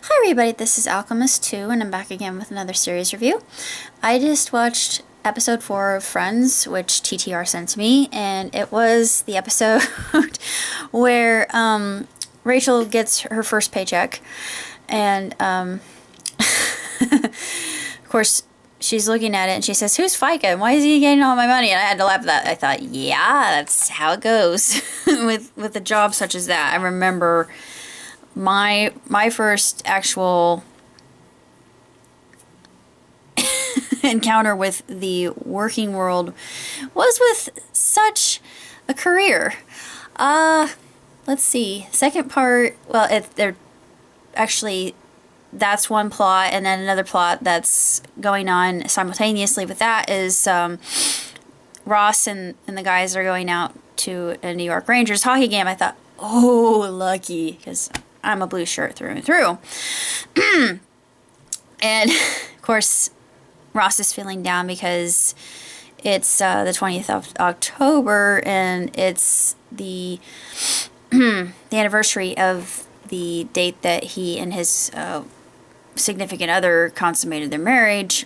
Hi everybody, this is Alchemist2 and I'm back again with another series review. I just watched episode 4 of Friends, which TTR sent to me, and it was the episode where Rachel gets her first paycheck, and of course she's looking at it and she says, "Who's FICA and why is he getting all my money?" And I had to laugh at that. I thought, yeah, that's how it goes with a job such as that. I remember my first actual encounter with the working world was with such a career. Let's see. Second part, well, they're actually, that's one plot, and then another plot that's going on simultaneously with that is Ross and the guys are going out to a New York Rangers hockey game. I thought, oh, lucky, because I'm a blue shirt through and through. And, of course, Ross is feeling down because it's the 20th of October, and it's the the anniversary of the date that he and his significant other consummated their marriage.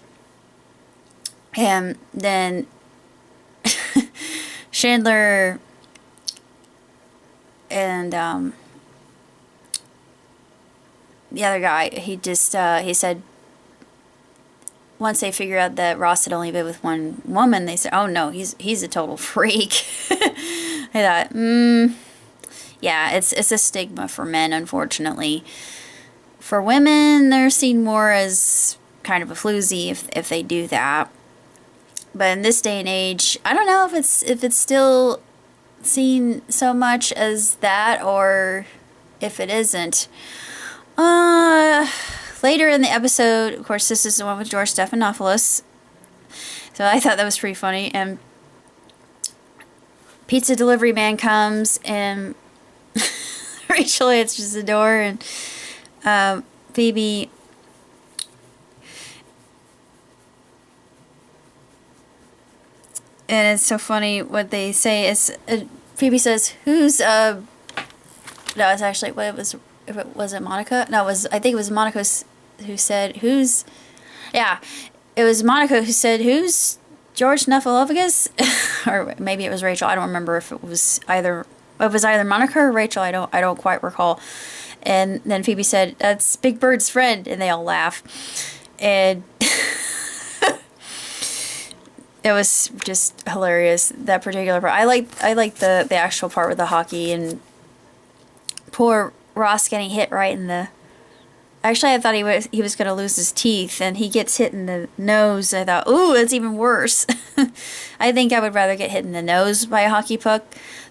And then Chandler and the other guy, he just, he said, once they figured out that Ross had only been with one woman, they said, oh no, he's a total freak. I thought, yeah, it's a stigma for men, unfortunately. For women, they're seen more as kind of a floozy if they do that. But in this day and age, I don't know if it's still seen so much as that, or if it isn't. Later in the episode, of course, this is the one with George Stephanopholus, so I thought that was pretty funny, and pizza delivery man comes, and Rachel answers the door, and Phoebe and it's so funny what they say is, Phoebe says, who's, no, it's actually, what it was, was it Monica? No, I think it was Monica who said, who's, yeah, it was Monica who said, who's George Stephanopholus? Or maybe it was Rachel. I don't remember if it was either Monica or Rachel. I don't quite recall. And then Phoebe said, that's Big Bird's friend, and they all laugh. And it was just hilarious, that particular part. I like the actual part with the hockey and poor Ross getting hit right in the... Actually, I thought he was going to lose his teeth, and he gets hit in the nose. I thought, ooh, that's even worse. I think I would rather get hit in the nose by a hockey puck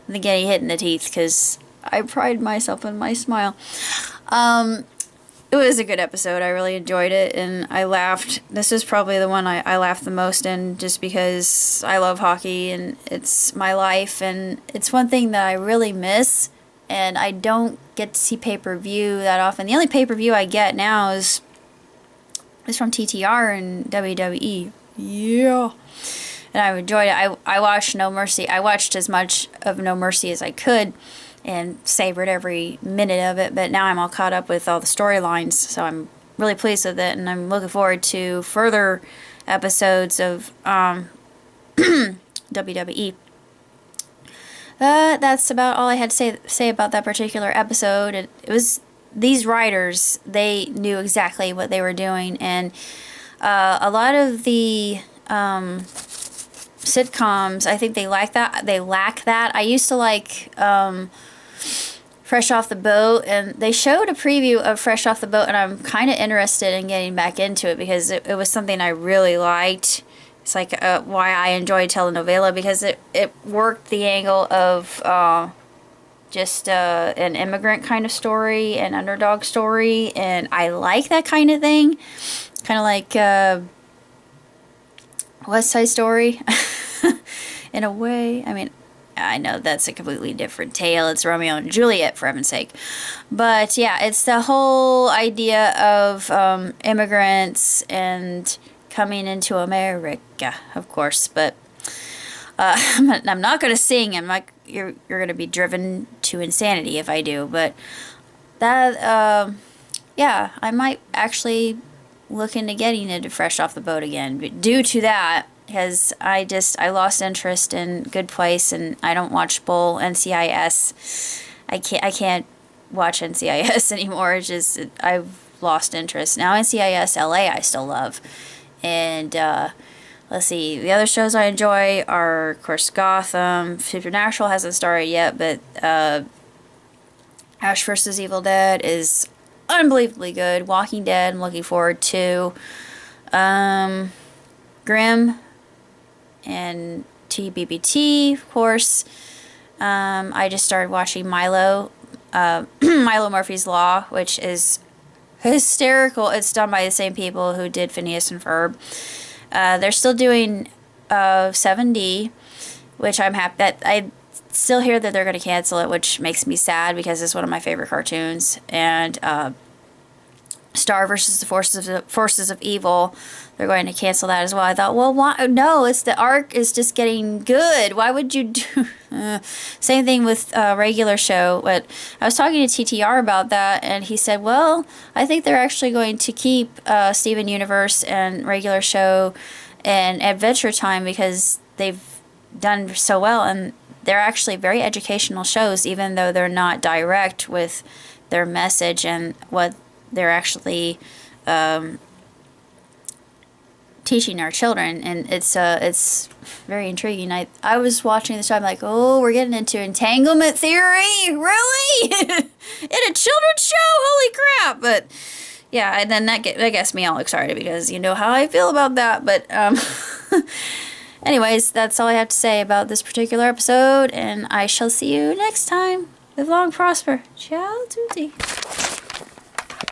than getting hit in the teeth, because I pride myself in my smile. It was a good episode. I really enjoyed it, and I laughed. This is probably the one I laughed the most in, just because I love hockey, and it's my life, and it's one thing that I really miss. And I don't get to see pay-per-view that often. The only pay-per-view I get now is from TTR and WWE. Yeah. And I enjoyed it. I watched No Mercy. I watched as much of No Mercy as I could and savored every minute of it. But now I'm all caught up with all the storylines. So I'm really pleased with it. And I'm looking forward to further episodes of WWE. That's about all I had to say about that particular episode. It was, these writers, they knew exactly what they were doing, and a lot of the sitcoms, I think they lack that. I used to like Fresh Off the Boat, and they showed a preview of Fresh Off the Boat, and I'm kind of interested in getting back into it because it was something I really liked. It's like why I enjoy telenovela, because it worked the angle of just an immigrant kind of story, an underdog story, and I like that kind of thing. Kind of like West Side Story in a way. I mean, I know that's a completely different tale. It's Romeo and Juliet, for heaven's sake. But yeah, it's the whole idea of immigrants and coming into America, of course, but I'm not going to sing. I'm like, you're going to be driven to insanity if I do, but that yeah, I might actually look into getting into Fresh Off the Boat again. But due to that, because I lost interest in Good Place, and I don't watch Bull NCIS. I can't watch NCIS anymore. It's just I've lost interest. Now NCIS LA I still love. And let's see, the other shows I enjoy are, of course, Gotham. Supernatural hasn't started yet, but Ash vs. Evil Dead is unbelievably good. Walking Dead I'm looking forward to. Grimm and TBBT, of course. I just started watching Milo Murphy's Law, which is hysterical. It's done by the same people who did Phineas and Ferb. They're still doing 7D, which I'm happy that I still hear that they're going to cancel it, which makes me sad because it's one of my favorite cartoons. And Star versus the Forces of Evil, they're going to cancel that as well. I thought, well, why? No, it's the arc is just getting good. Why would you do? Same thing with regular show. But I was talking to TTR about that, and he said, well, I think they're actually going to keep Steven Universe and regular show and Adventure Time because they've done so well, and they're actually very educational shows, even though they're not direct with their message and what they're actually teaching our children. And it's very intriguing. I was watching this time like, oh, we're getting into entanglement theory, really? In a children's show, holy crap. But yeah, and then that gets me all excited because you know how I feel about that. But anyways, that's all I have to say about this particular episode, and I shall see you next time. Live long, prosper. Ciao, tutti.